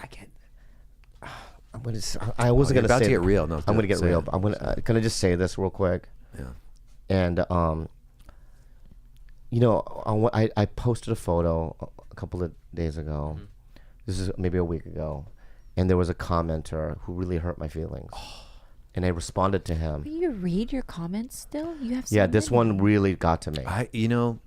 I can't. I wasn't gonna about say to get real. No, I'm gonna get real. I'm gonna. Can I just say this real quick? Yeah. And I posted a photo a couple of days ago. Mm-hmm. This is maybe a week ago, and there was a commenter who really hurt my feelings. And I responded to him. Will you read your comments still? You have so yeah, this many. one really got to me. I'm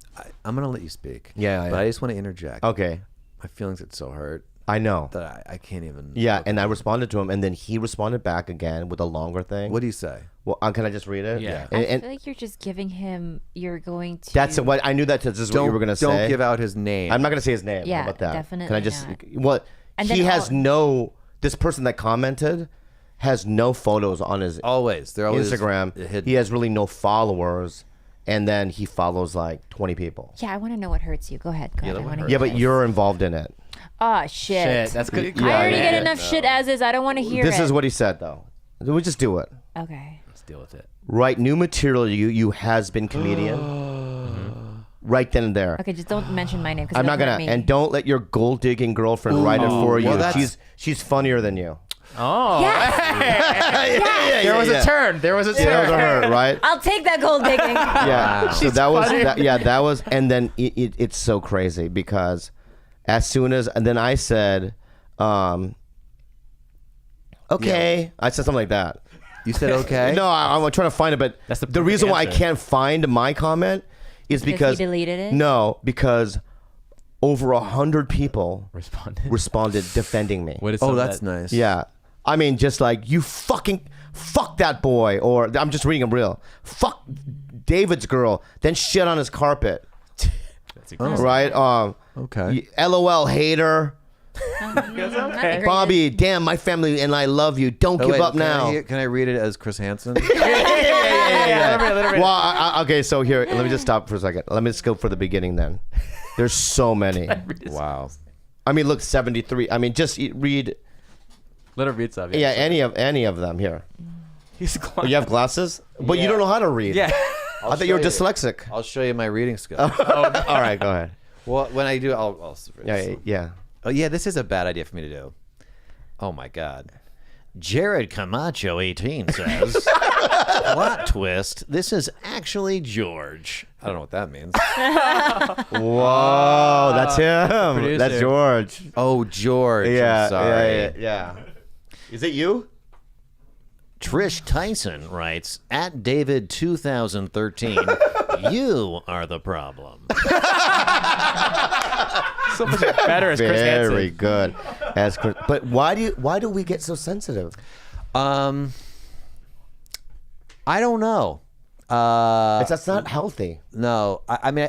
gonna let you speak. Yeah, but I just want to interject. Okay. My feelings get so hurt. I know that I can't even. Yeah, and I responded to him, and then he responded back again with a longer thing. What do you say? Well, can I just read it? Yeah. I feel like you're just giving him. You're going to. That's what I knew. This is what you were gonna say. Don't give out his name. I'm not gonna say his name. Yeah, How about that? definitely. Can I just? Not. What? And he has no. This person that commented has no photos on his they're always Instagram. hidden. He has really no followers, and then he follows like 20 people. Yeah, I want to know what hurts you. Go ahead. Yeah, but you're involved in it. Oh shit! That's good. I already get enough shit as is. I don't want to hear This it. is what he said though. We just do it. Okay. Let's deal with it. Write new material. You has been comedian. Right then and there. Okay, just don't mention my name. I'm not gonna. And don't let your gold digging girlfriend write it for you. She's funnier than you. Oh. Yes. There was a turn. There was a turn. That was her, right? I'll take that gold digging. Yeah. So that was that was, and then it's so crazy because as soon as, and then I said, okay, I said something like that. You said okay? No, I'm trying to find it, but That's the reason why I can't find my comment is because he deleted it? No, because over 100 people responded defending me. What is that's nice. Yeah. I mean, just like, you fucking fuck that boy, or I'm just reading him real. Fuck David's girl, then shit on his carpet. That's aggressive. Right? Okay. LOL hater. Okay. Bobby, damn, my family and I love you. Don't give up now. Can I read it as Chris Hansen? Yeah. Well, okay, so here, let me just stop for a second. Let me just go for the beginning then. There's so many. Wow. I mean, look, 73. I mean, just read. Let her read some. Yeah, any of them here. He's Oh, you have glasses? But you don't know how to read. Yeah. I thought you were dyslexic. I'll show you my reading skills. All right, go ahead. Well, when I do, I'll Yeah. Oh, yeah, this is a bad idea for me to do. Oh, my God. Jared Camacho, 18, says, plot twist, this is actually George. I don't know what that means. Whoa, that's him. Producer. That's George. Oh, George. I'm sorry. Yeah. Is it you? Trish Tyson writes, at David 2013, you are the problem. So much better as Chris Hansen. Very good. As Chris, but why do we get so sensitive? I don't know. That's not healthy. No, I mean,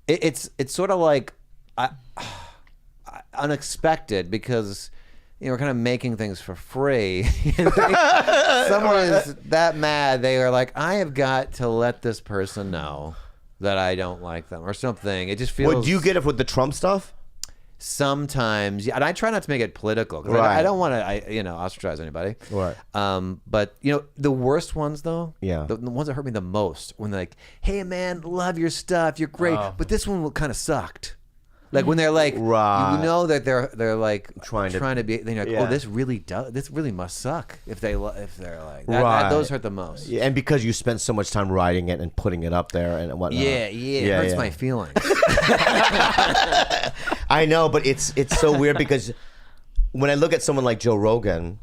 it's sort of like unexpected because we're kind of making things for free. Someone is that mad, they are like, I have got to let this person know that I don't like them or something. It just feels. Would you get it with the Trump stuff? Sometimes, yeah, and I try not to make it political because I don't want to, ostracize anybody. Right. But the worst ones though, Yeah. the ones that hurt me the most, when they're like, "Hey man, love your stuff, you're great," but this one kind of sucked. Like when they're like, Right. that they're like Trying to be, then you're like, Yeah. oh, this really must suck if they're like that. Right. Those hurt the most. Yeah, and because you spent so much time writing it and putting it up there and whatnot. It hurts my feelings. I know, but it's so weird because when I look at someone like Joe Rogan,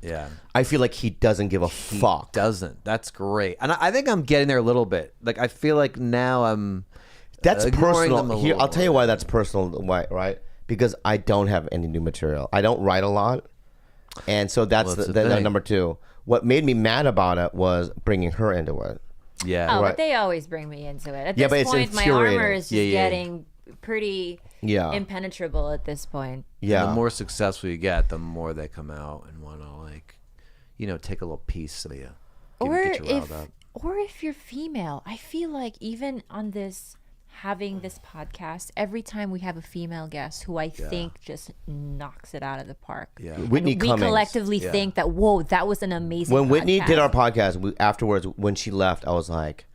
Yeah. I feel like he doesn't give a fuck. Doesn't. That's great. And I think I'm getting there a little bit. Like I feel like now I'm That's ignoring them personal. a Here, little I'll tell you more. why that's personal. Why, right? Because I don't have any new material. I don't write a lot, and so that's Well, that's the the thing. number two. What made me mad about it was bringing her into it. Yeah. Oh, Right. but they always bring me into it. At Yeah, this but it's point, my infuriating. armor is just getting pretty impenetrable at this point. Yeah. The more successful you get, the more they come out and want to take a little piece of you. Get you riled up. Or if you're female, I feel like even on having this podcast, every time we have a female guest who I think just knocks it out of the park. Yeah. Whitney we Cummings. collectively think that, whoa, that was an amazing When Whitney podcast. did our podcast, afterwards, when she left, I was like,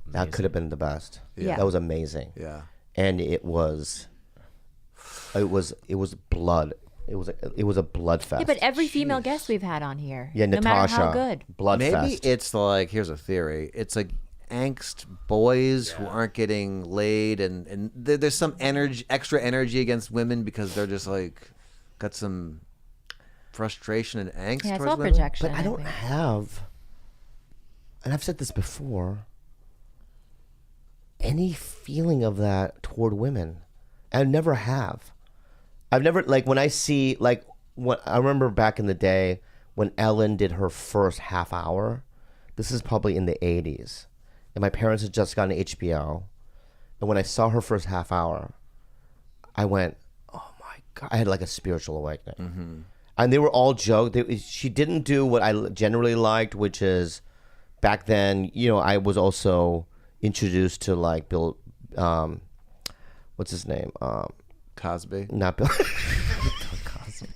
that could have been the best. Yeah. That was amazing. Yeah. And it was blood. it was a blood fest. Yeah, but every female guest we've had on here, yeah, no Natasha, matter how good. blood Maybe fest. it's like, here's a theory. It's like angst boys who aren't getting laid, and there's some extra energy against women because they're just like got some frustration and angst Yeah, it's towards all women. projection. But I don't think. have, and I've said this before, any feeling of that toward women. I never have. I've never, like, when I see, like, when I remember back in the day when Ellen did her first half hour. This is probably in the 80s. And my parents had just gotten HBO. And when I saw her first half hour, I went, oh my God. I had like a spiritual awakening. Mm-hmm. And they were all jokes. She didn't do what I generally liked, which is back then, you know, I was also introduced to like Bill, what's his name? Cosby. Not Bill. Bill Cosby.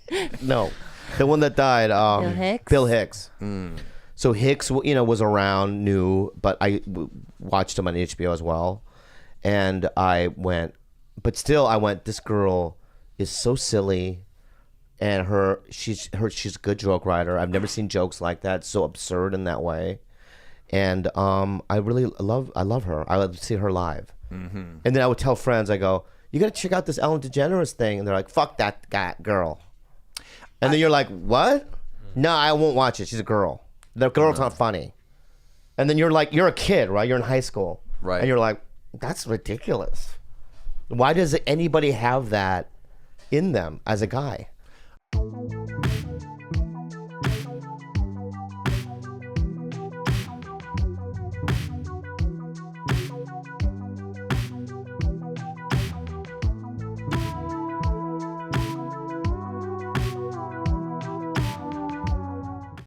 No, the one that died. Bill Hicks? Bill Hicks. Mm. So Hicks, you know, was around, knew, but I watched him on HBO as well, and I went, but still, I went. This girl is so silly, and she's a good joke writer. I've never seen jokes like that, so absurd in that way, and I really love her. I love to see her live, and then I would tell friends, I go, you got to check out this Ellen DeGeneres thing, and they're like, fuck that girl, and then you're like, what? No, I won't watch it. She's a girl. The girl's not funny. And then you're like, you're a kid, right? You're in high school. Right. And you're like, that's ridiculous. Why does anybody have that in them as a guy?